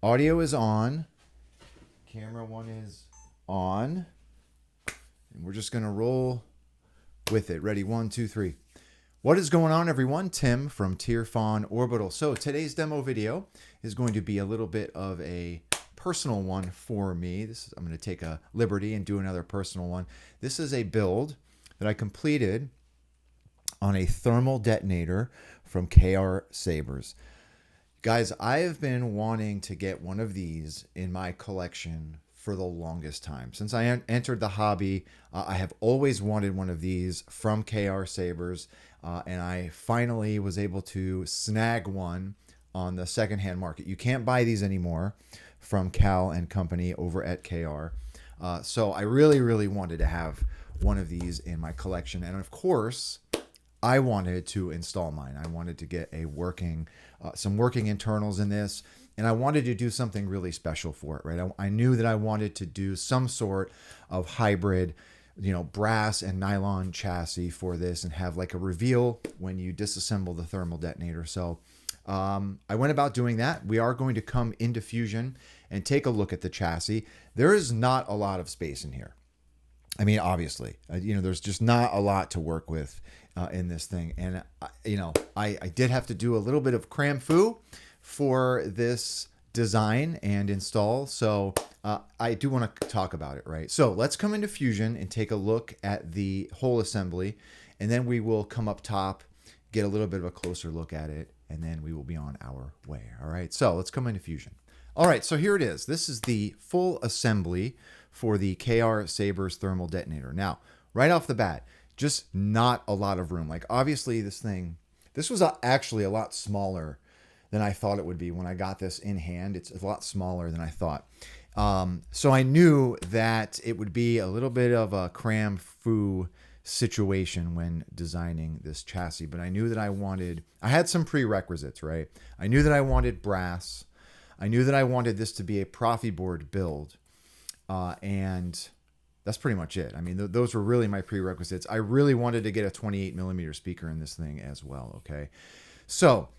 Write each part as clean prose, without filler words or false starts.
audio is on. Camera 1 is on. And we're just going to roll with it. Ready? 1, 2, 3. What is going on, everyone? Tim from Tierfawn Orbital. So today's demo video is going to be a little bit of a personal one for me. I'm going to take a liberty and do another personal one. This is a build that I completed on a thermal detonator from KR Sabers. Guys, I have been wanting to get one of these in my collection for the longest time. Since I entered the hobby, I have always wanted one of these from KR Sabers, and I finally was able to snag one on the secondhand market. You can't buy these anymore from Khal and Company over at KR. So I really wanted to have one of these in my collection. And of course, I wanted to install mine. I wanted to get a some working internals in this, and I wanted to do something really special for it, right? I knew that I wanted to do some sort of hybrid, brass and nylon chassis for this and have like a reveal when you disassemble the thermal detonator. So I went about doing that. We are going to come into Fusion and take a look at the chassis. There is not a lot of space in here. I mean, obviously, there's just not a lot to work with in this thing. And, I did have to do a little bit of cram foo for this design and install. So I do want to talk about it, right? So let's come into Fusion and take a look at the whole assembly. And then we will come up top, get a little bit of a closer look at it, and then we will be on our way. All right, so let's come into Fusion. All right, so here it is. This is the full assembly for the KR Sabers thermal detonator. Now, right off the bat, just not a lot of room. Like, obviously, this was actually a lot smaller than I thought it would be when I got this in hand. It's a lot smaller than I thought. So I knew that it would be a little bit of a cram foo situation when designing this chassis, but I knew that I had some prerequisites, right? I knew that I wanted brass. I knew that I wanted this to be a proffieboard build. And that's pretty much it. I mean, those were really my prerequisites. I really wanted to get a 28mm speaker in this thing as well, okay? So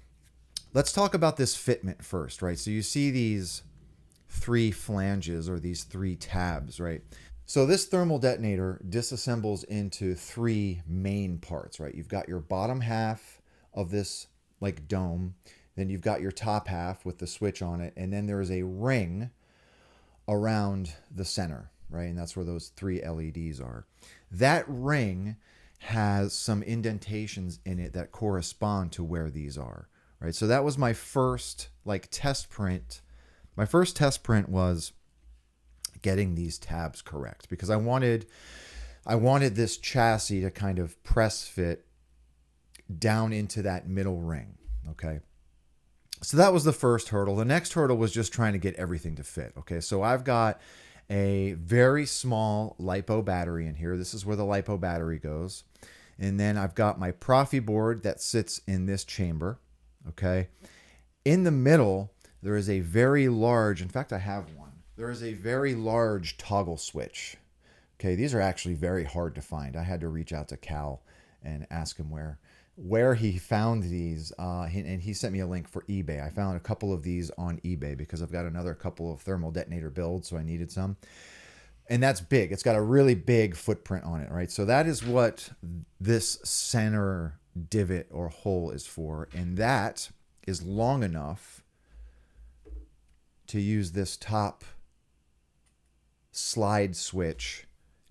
let's talk about this fitment first, right? So you see these 3 flanges or these 3 tabs, right? So this thermal detonator disassembles into 3 main parts, right? You've got your bottom half of this like dome, then you've got your top half with the switch on it, and then there is a ring around the center, right? And that's where those 3 LEDs are. That ring has some indentations in it that correspond to where these are, right? So that was my first test print. My first test print was getting these tabs correct because I wanted this chassis to kind of press fit down into that middle ring, okay? So that was the first hurdle. The next hurdle was just trying to get everything to fit, okay? So I've got a very small lipo battery in here. This is where the lipo battery goes. And then I've got my proffieboard that sits in this chamber, okay? In the middle, there is a very large, in fact, I have one. There is a very large toggle switch. Okay, these are actually very hard to find. I had to reach out to Khal and ask him where he found these, and he sent me a link for eBay. I found a couple of these on eBay because I've got another couple of thermal detonator builds, so I needed some. And that's big. It's got a really big footprint on it, right? So that is what this center divot or hole is for, and that is long enough to use this top slide switch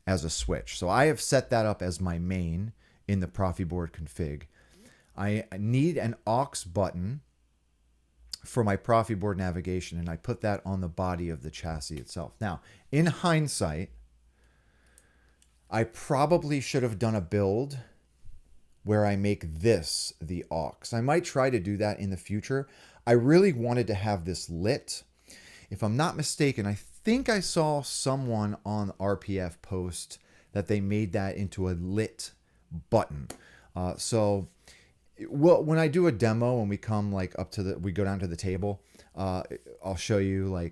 as a switch. So I have set that up as my main in the proffieboard config. I need an aux button for my proffieboard navigation, and I put that on the body of the chassis itself. Now, in hindsight, I probably should have done a build where I make this the aux. I might try to do that in the future. I really wanted to have this lit. If I'm not mistaken, I think I saw someone on RPF post that they made that into a lit button. So when I do a demo, when we come we go down to the table, I'll show you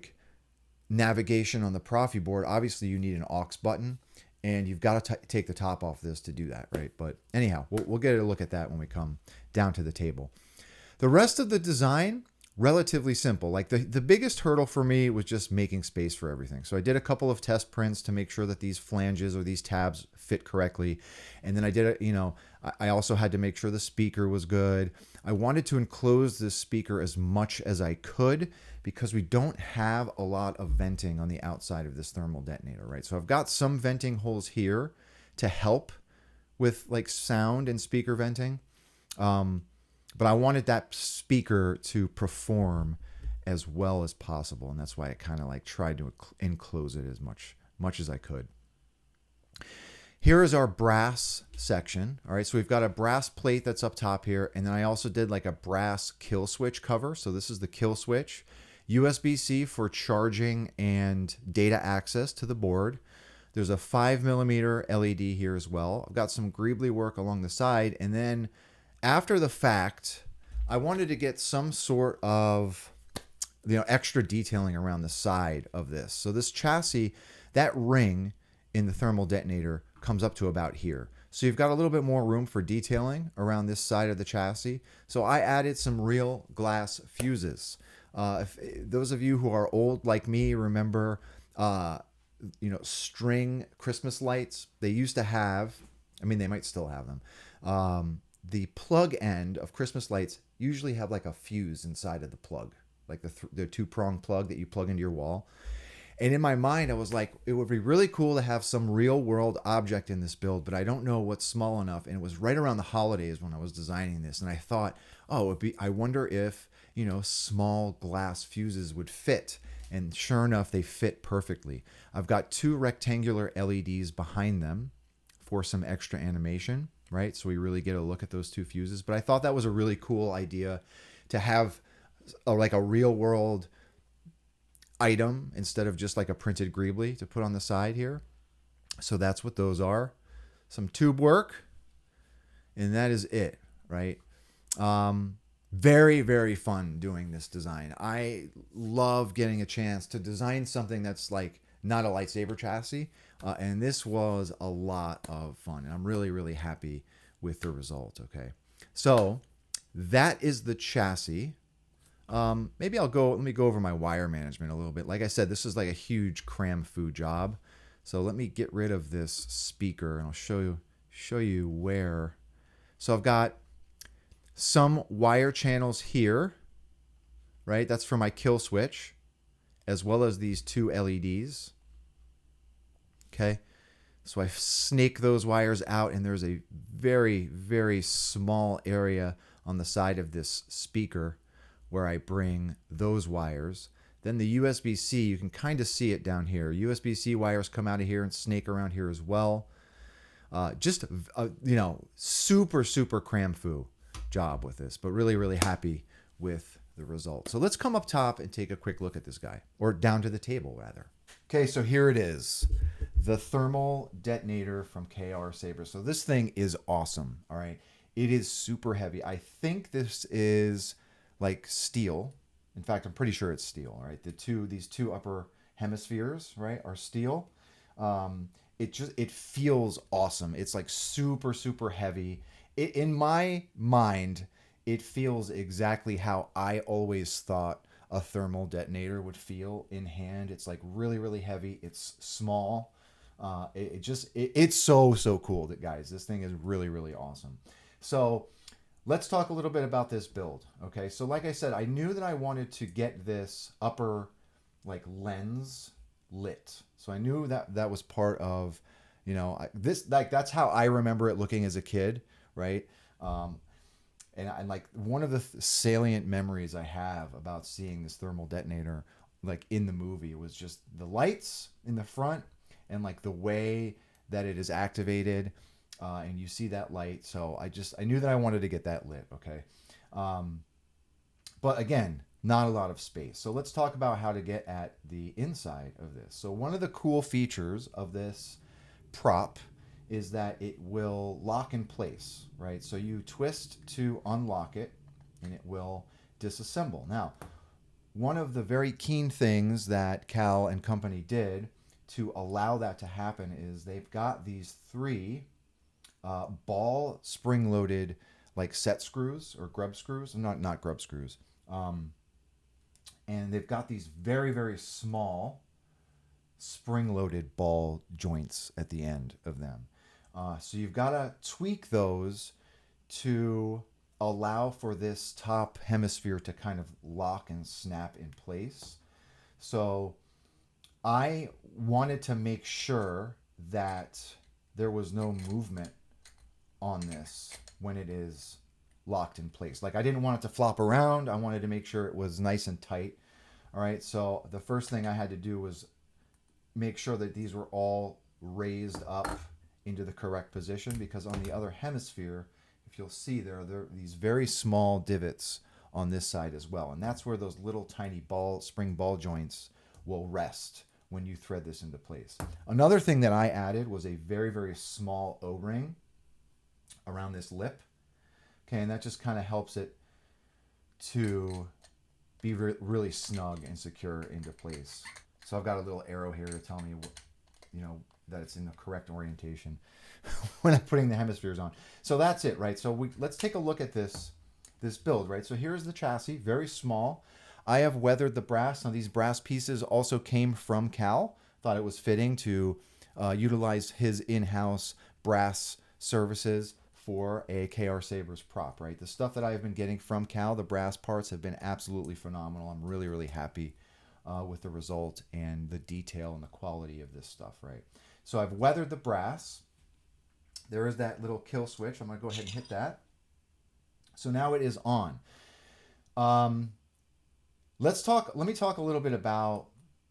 navigation on the proffieboard. Obviously you need an aux button, and you've got to take the top off this to do that, right? But anyhow, we'll get a look at that when we come down to the table. The rest of the design relatively simple. Like the biggest hurdle for me was just making space for everything. So I did a couple of test prints to make sure that these flanges or these tabs fit correctly. And then I did I also had to make sure the speaker was good. I wanted to enclose this speaker as much as I could because we don't have a lot of venting on the outside of this thermal detonator, right? So I've got some venting holes here to help with like sound and speaker venting. But I wanted that speaker to perform as well as possible. And that's why I kind of like tried to enclose it as much as I could. Here is our brass section. All right, so we've got a brass plate that's up top here. And then I also did like a brass kill switch cover. So this is the kill switch. USB-C for charging and data access to the board. There's a 5mm LED here as well. I've got some greebly work along the side. And then after the fact, I wanted to get some sort of extra detailing around the side of this. So this chassis, that ring in the thermal detonator comes up to about here. So you've got a little bit more room for detailing around this side of the chassis. So I added some real glass fuses. If those of you who are old like me remember string Christmas lights, they used to have, they might still have them. The plug end of Christmas lights usually have like a fuse inside of the plug, like the two-prong plug that you plug into your wall. And in my mind, I was like, it would be really cool to have some real-world object in this build, but I don't know what's small enough. And it was right around the holidays when I was designing this, and I thought, I wonder if small glass fuses would fit. And sure enough, they fit perfectly. I've got 2 rectangular LEDs behind them for some extra animation, right? So we really get a look at those 2 fuses. But I thought that was a really cool idea to have like a real world item instead of just like a printed greebly to put on the side here. So that's what those are. Some tube work, and that is it, right? Very, very fun doing this design. I love getting a chance to design something that's like not a lightsaber chassis. And this was a lot of fun. And I'm really, really happy with the result. Okay. So that is the chassis. Maybe let me go over my wire management a little bit. Like I said, this is like a huge cram foo job. So let me get rid of this speaker and I'll show you where. So I've got some wire channels here, right? That's for my kill switch, as well as these 2 LEDs. Okay. So I snake those wires out, and there's a very, very small area on the side of this speaker where I bring those wires. Then the USB-C, you can kind of see it down here. USB-C wires come out of here and snake around here as well. Super, super cram foo job with this, but really, really happy with the result. So let's come up top and take a quick look at this guy, or down to the table rather. Okay, so here it is, the thermal detonator from KR Sabers. So this thing is awesome. All right, it is super heavy. I think this is like steel. In fact, I'm pretty sure it's steel. All right, these two upper hemispheres, right, are steel. It feels awesome. It's like super, super heavy. In my mind, it feels exactly how I always thought a thermal detonator would feel in hand. It's like really, really heavy. It's small. It's so cool, guys. This thing is really, really awesome. So let's talk a little bit about this build. Okay, so like I said, I knew that I wanted to get this upper like lens lit. So I knew that was part of, that's how I remember it looking as a kid, right? And like one of the salient memories I have about seeing this thermal detonator like in the movie was just the lights in the front and like the way that it is activated, and you see that light. So I knew that I wanted to get that lit. Okay. But again, not a lot of space. So let's talk about how to get at the inside of this. So one of the cool features of this prop is that it will lock in place, right? So you twist to unlock it and it will disassemble. Now, one of the very keen things that Khal and Company did to allow that to happen is they've got these 3 ball spring-loaded like set screws or grub screws. Not grub screws. and they've got these very, very small spring-loaded ball joints at the end of them. So you've got to tweak those to allow for this top hemisphere to kind of lock and snap in place. So I wanted to make sure that there was no movement on this when it is locked in place. Like, I didn't want it to flop around. I wanted to make sure it was nice and tight. All right, so the first thing I had to do was make sure that these were all raised up into the correct position, because on the other hemisphere, if you'll see, there are these very small divots on this side as well. And that's where those little tiny spring ball joints will rest when you thread this into place. Another thing that I added was a very, very small O-ring around this lip. Okay, and that just kind of helps it to be really snug and secure into place. So I've got a little arrow here to tell me, that it's in the correct orientation when I'm putting the hemispheres on. So that's it, right? So let's take a look at this build, right? So here's the chassis, very small. I have weathered the brass. Now, these brass pieces also came from Khal. Thought it was fitting to utilize his in-house brass services for a KR Sabers prop, right? The stuff that I've been getting from Khal, the brass parts, have been absolutely phenomenal. I'm really, really happy with the result and the detail and the quality of this stuff, right? So I've weathered the brass. There is that little kill switch. I'm going to go ahead and hit that. So now it is on. Let me talk a little bit about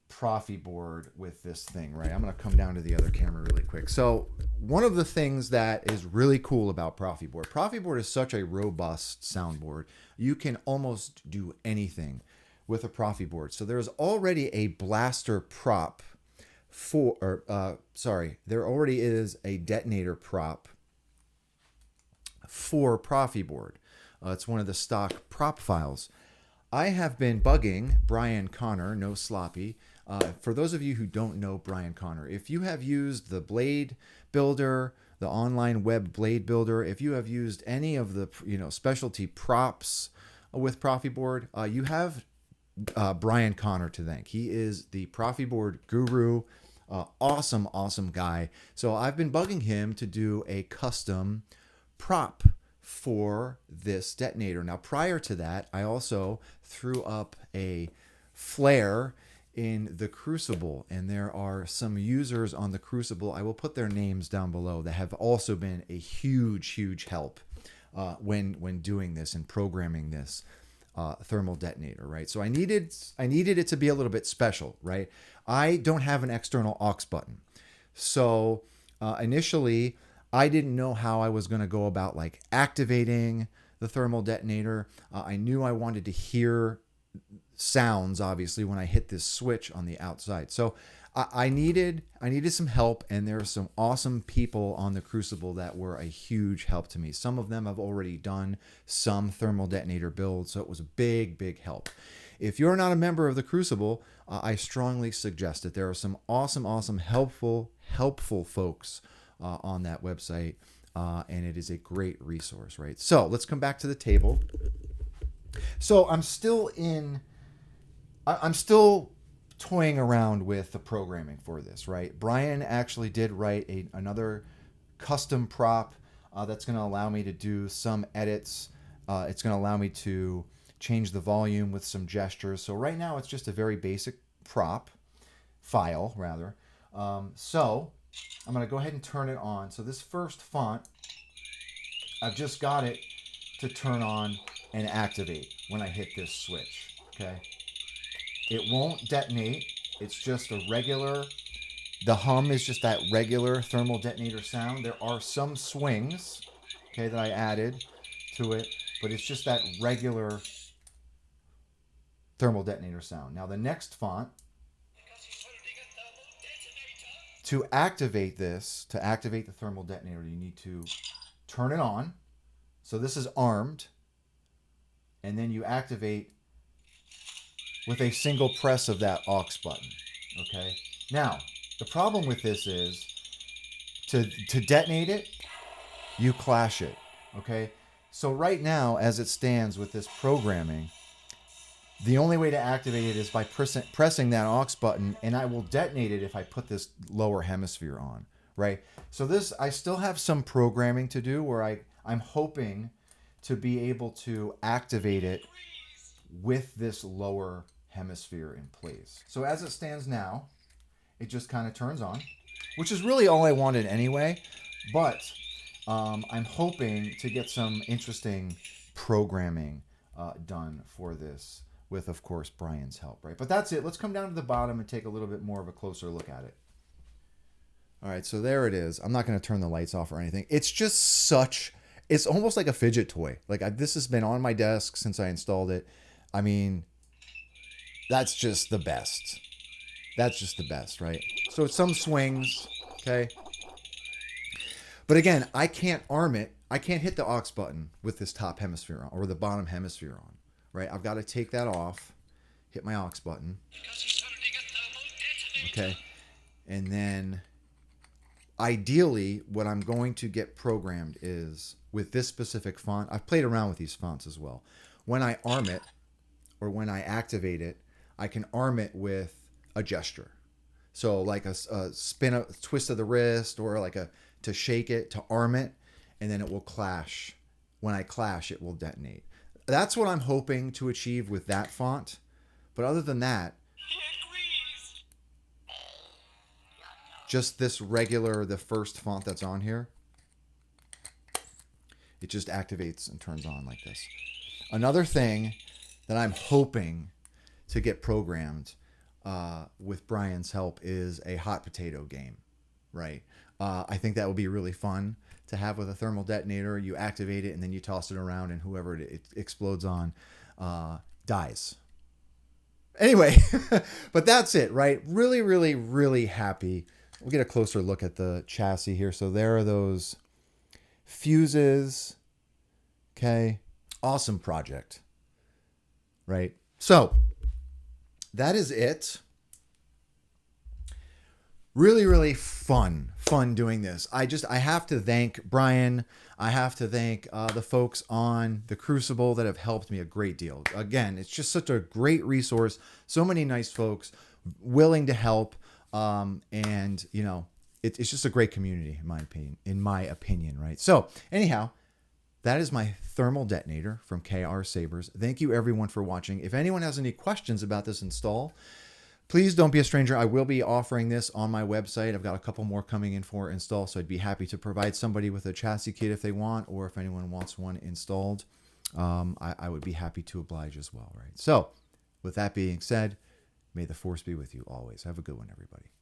proffieboard with this thing, right? I'm going to come down to the other camera really quick. So one of the things that is really cool about proffieboard is such a robust soundboard. You can almost do anything with a proffieboard. So there's already a blaster prop there already is a detonator prop for proffieboard. It's one of the stock prop files. I have been bugging Brian Connor, no sloppy. For those of you who don't know Brian Connor, if you have used the Blade Builder, the online web Blade Builder, if you have used any of the specialty props with proffieboard, you have Brian Connor to thank. He is the proffieboard guru. Awesome guy. So I've been bugging him to do a custom prop for this detonator. Now, prior to that, I also threw up a flare in the Crucible, and there are some users on the Crucible, I will put their names down below, that have also been a huge help when doing this and programming this thermal detonator, right? So I needed it to be a little bit special, right? I don't have an external aux button. So initially, I didn't know how I was going to go about like activating the thermal detonator. I knew I wanted to hear sounds, obviously, when I hit this switch on the outside. So I needed some help, and there are some awesome people on the Crucible that were a huge help to me. Some of them have already done some thermal detonator builds, so it was a big help. If you're not a member of the Crucible, I strongly suggest it. There are some awesome, helpful folks on that website, and it is a great resource, right? So let's come back to the table. So I'm still toying around with the programming for this, right? Brian actually did write another custom prop that's going to allow me to do some edits. It's going to allow me to change the volume with some gestures. So right now it's just a very basic prop file, rather. So I'm going to go ahead and turn it on. So this first font, I've just got it to turn on and activate when I hit this switch, okay? It won't detonate. It's just a regular, the hum is just that regular thermal detonator sound. There are some swings, okay, that I added to it, but it's just that regular thermal detonator sound. Now the next font, to activate this, to activate the thermal detonator, you need to turn it on. So this is armed, and then you activate with a single press of that aux button, okay? Now, the problem with this is to detonate it, you clash it, okay? So right now, as it stands with this programming, The only way to activate it is by pressing that aux button, and I will detonate it if I put this lower hemisphere on, right? So this, I still have some programming to do where I'm hoping to be able to activate it with this lower hemisphere in place. So as it stands now, it just kind of turns on, which is really all I wanted anyway, but I'm hoping to get some interesting programming done for this with, of course, Brian's help, right? But that's it. Let's come down to the bottom and take a little bit more of a closer look at it. All right, so there it is. I'm not going to turn the lights off or anything. It's just such, it's almost like a fidget toy. Like this has been on my desk since I installed it. I mean, that's just the best. That's just the best, right? So it's some swings, okay? But again, I can't arm it. I can't hit the aux button with this top hemisphere on or the bottom hemisphere on, right? I've got to take that off, hit my aux button, okay? And then ideally, what I'm going to get programmed is with this specific font. I've played around with these fonts as well. When I arm it or when I activate it, I can arm it with a gesture. So like a spin, a twist of the wrist, or like to shake it, to arm it, and then it will clash. When I clash, it will detonate. That's what I'm hoping to achieve with that font. But other than that, just this regular, the first font that's on here, it just activates and turns on like this. Another thing that I'm hoping to get programmed with Brian's help is a hot potato game, right? I think that would be really fun to have with a thermal detonator. You activate it and then you toss it around, and whoever it explodes on dies. Anyway, but that's it, right? Really, really, really happy. We'll get a closer look at the chassis here. So there are those fuses. Okay. Awesome project, right? So that is it. Really, really fun doing this. I have to thank Brian. I have to thank the folks on the Crucible that have helped me a great deal. Again, it's just such a great resource. So many nice folks willing to help. And you know, it's just a great community in my opinion, right? So anyhow, that is my thermal detonator from KR Sabers. Thank you everyone for watching. If anyone has any questions about this install, please don't be a stranger. I will be offering this on my website. I've got a couple more coming in for install, so I'd be happy to provide somebody with a chassis kit if they want, or if anyone wants one installed, I would be happy to oblige as well, right? So with that being said, may the force be with you always. Have a good one, everybody.